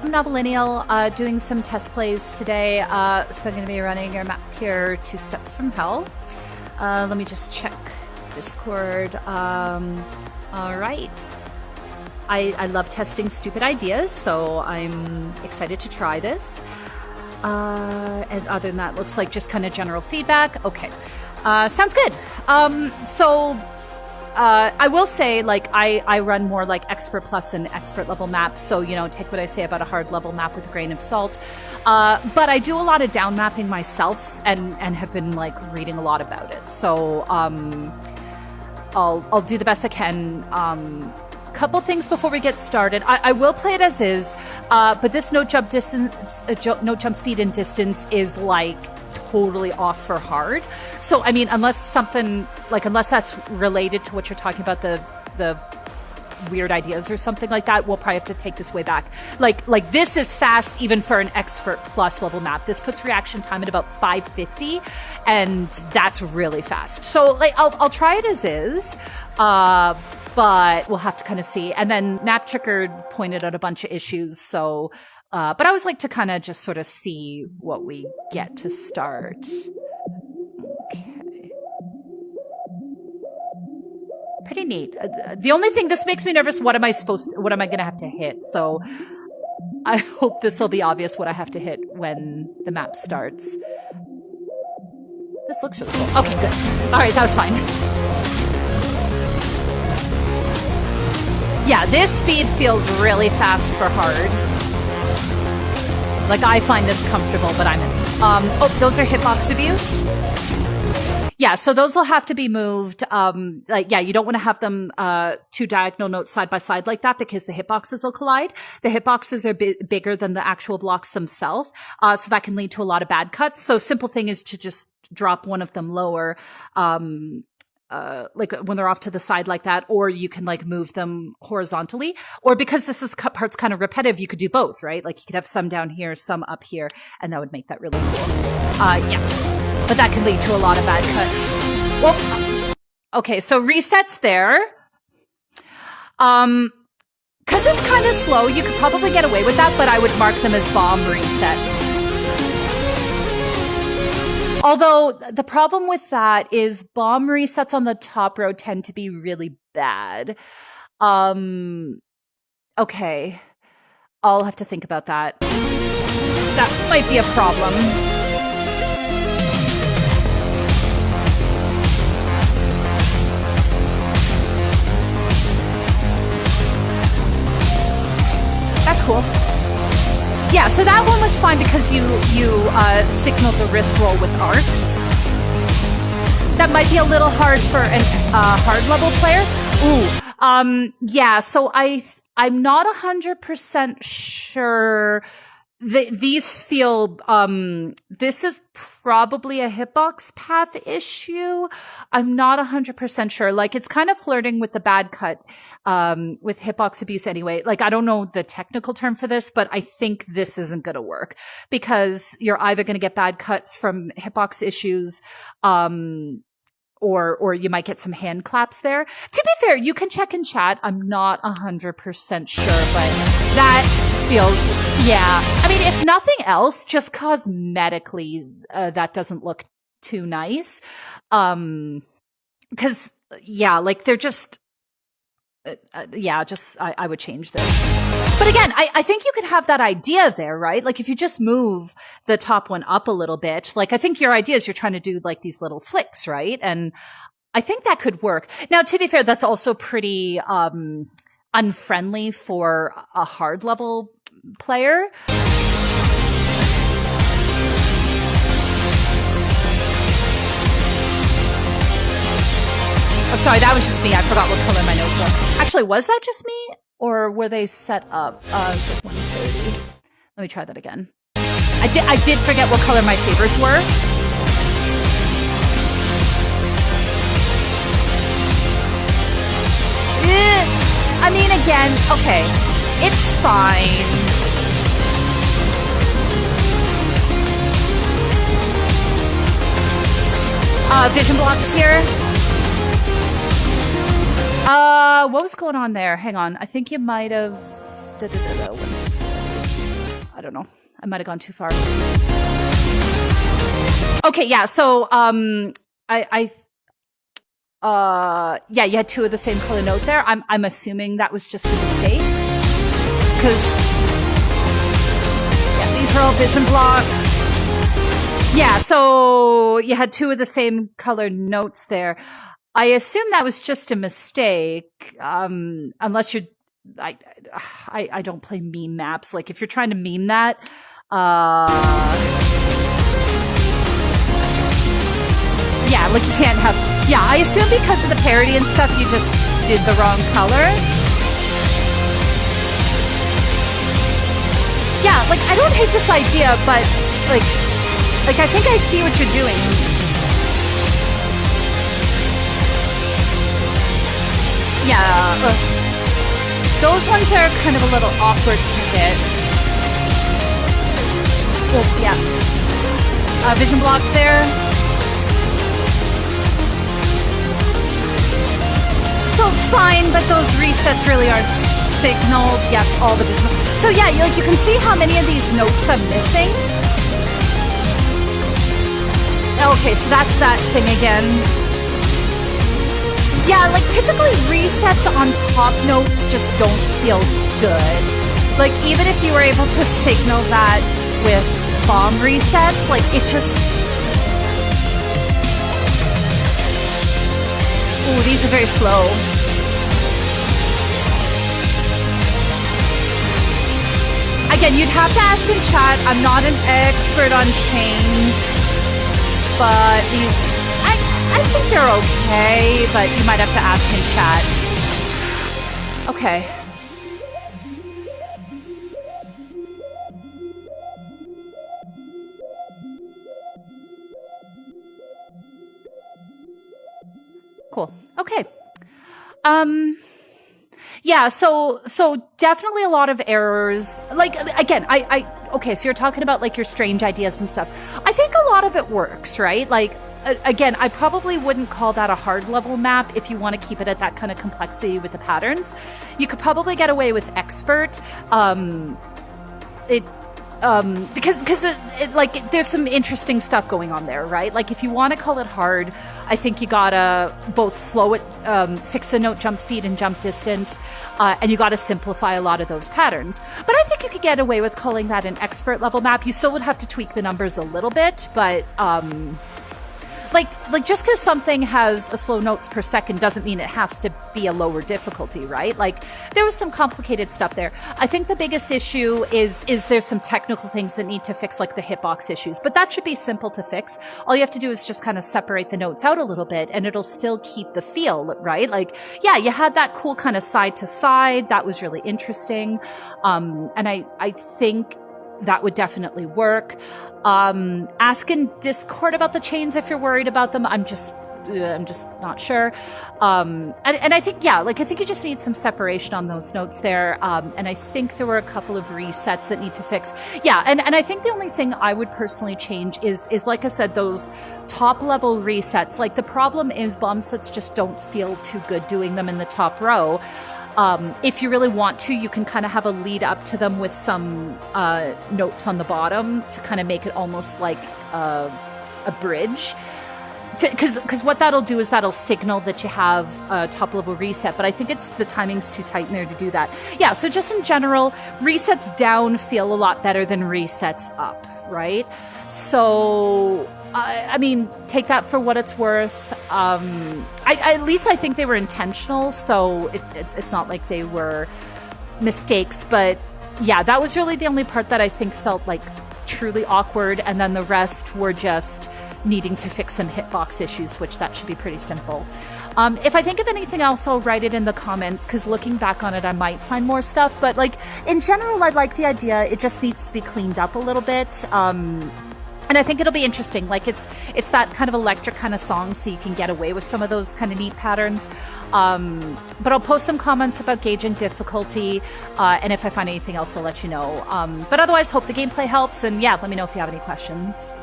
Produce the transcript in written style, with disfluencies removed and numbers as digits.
I'm Novilineal, doing some test plays today. So I'm going to be running our map here, Two Steps from Hell. Let me just check Discord. All right. I love testing stupid ideas, so I'm excited to try this. And other than that, looks like just kind of general feedback. Okay. Sounds good. I will say, like, I run more like Expert Plus and Expert level maps, so, you know, take what I say about a hard level map with a grain of salt. But I do a lot of down mapping myself and have been, like, reading a lot about it. So I'll do the best I can. Couple things before we get started. I will play it as is, but this no jump distance, no jump speed and distance is, like, totally off for hard. So, I mean, unless that's related to what you're talking about, the weird ideas or something like that, we'll probably have to take this way back. Like this is fast even for an Expert Plus level map. This puts reaction time at about 550, and that's really fast. So, like, I'll try it as is, but we'll have to kind of see. And then Map Tricker pointed out a bunch of issues, so but I always like to kind of just sort of see what we get to start. Okay. Pretty neat. The only thing, this makes me nervous, what am I going to have to hit? So I hope this will be obvious what I have to hit when the map starts. This looks really cool. Okay, good. All right, that was fine. Yeah, this speed feels really fast for hard. Like, I find this comfortable, but I'm in. Oh, those are hitbox abuse? Yeah, so those will have to be moved. Yeah, you don't want to have them two diagonal notes side by side like that, because the hitboxes will collide. The hitboxes are bigger than the actual blocks themselves, so that can lead to a lot of bad cuts. So simple thing is to just drop one of them lower, like when they're off to the side like that, or you can, like, move them horizontally, or because this is cut parts kind of repetitive, you could do both, right? Like, you could have some down here, some up here, and that would make that really cool. Yeah, but that can lead to a lot of bad cuts. Well, okay, so resets there. Cause it's kind of slow, you could probably get away with that, but I would mark them as bomb resets. Although the problem with that is bomb resets on the top row tend to be really bad. Okay. I'll have to think about that. That might be a problem. That's cool. Yeah, so that one was fine because you signaled the wrist roll with arcs. That might be a little hard for a hard level player. Ooh, yeah. So I'm not 100% sure. These feel, this is probably a hitbox path issue. I'm not 100% sure. Like, it's kind of flirting with the bad cut, with hitbox abuse anyway. Like, I don't know the technical term for this, but I think this isn't going to work because you're either going to get bad cuts from hitbox issues, or you might get some hand claps there. To be fair, you can check in chat. I'm not 100% sure, but that feels, yeah. I mean, if nothing else, just cosmetically, that doesn't look too nice. Cause yeah, like they're just, yeah, just, I would change this. But again, I think you could have that idea there, right? Like, if you just move the top one up a little bit, like, I think your idea is you're trying to do, like, these little flicks, right? And I think that could work. Now, to be fair, that's also pretty, unfriendly for a hard level player. Oh, sorry, that was just me. I forgot what color my notes were. Actually, was that just me? Or were they set up? It's like 130. Let me try that again. I did forget what color my sabers were. I mean, again, okay. It's fine. Vision blocks here. What was going on there? Hang on. I think you might have... don't know. I might have gone too far. Okay, yeah. So yeah, you had two of the same color note there. I'm assuming that was just a mistake because yeah, these are all vision blocks. Yeah, so you had two of the same color notes there. I assume that was just a mistake, unless you're. I don't play meme maps. Like if you're trying to meme that, yeah, like you can't have. Yeah, I assume because of the parody and stuff, you just did the wrong color. Yeah, like I don't hate this idea, but like I think I see what you're doing. Yeah. Those ones are kind of a little awkward to hit. Yeah. Vision block there. So fine, but those resets really aren't signaled. Yep, all the vision. So yeah, like you can see how many of these notes I'm missing. Okay, so that's that thing again. Yeah, like typically resets on top notes just don't feel good. Like even if you were able to signal that with bomb resets, like it just... Ooh, these are very slow. Again, you'd have to ask in chat. I'm not an expert on chains, but these... I think they're okay, but you might have to ask in chat. Okay. Cool. Okay. Yeah, so definitely a lot of errors. Like, again, okay, so you're talking about like your strange ideas and stuff. I think a lot of it works, right? Like, again, I probably wouldn't call that a hard level map if you want to keep it at that kind of complexity with the patterns. You could probably get away with expert. Because like there's some interesting stuff going on there, right? Like if you want to call it hard, I think you gotta both slow it, fix the note jump speed and jump distance, and you gotta simplify a lot of those patterns. But I think you could get away with calling that an expert level map. You still would have to tweak the numbers a little bit, but like just because something has a slow notes per second doesn't mean it has to be a lower difficulty, right? Like there was some complicated stuff there. I think the biggest issue is there's some technical things that need to fix, like the hitbox issues, but that should be simple to fix. All you have to do is just kind of separate the notes out a little bit and it'll still keep the feel, right? Like, yeah, you had that cool kind of side to side. That was really interesting. And I think that would definitely work. Ask in Discord about the chains if you're worried about them. I'm just not sure. And I think, yeah, like I think you just need some separation on those notes there. And I think there were a couple of resets that need to fix. Yeah. And I think the only thing I would personally change is like I said, those top level resets. Like the problem is bomb sets just don't feel too good doing them in the top row. If you really want to, you can kind of have a lead up to them with some notes on the bottom to kind of make it almost like a bridge. Because what that'll do is that'll signal that you have a top level reset, but I think the timing's too tight in there to do that. Yeah, so just in general, resets down feel a lot better than resets up, right? So... I mean, take that for what it's worth. At least I think they were intentional, so it's not like they were mistakes. But yeah, that was really the only part that I think felt like truly awkward, and then the rest were just needing to fix some hitbox issues, which that should be pretty simple. If I think of anything else, I'll write it in the comments, because looking back on it, I might find more stuff. But like in general, I like the idea. It just needs to be cleaned up a little bit. And I think it'll be interesting. Like it's that kind of electric kind of song, so you can get away with some of those kind of neat patterns. But I'll post some comments about gauging difficulty, and if I find anything else, I'll let you know. But otherwise, hope the gameplay helps. And yeah, let me know if you have any questions.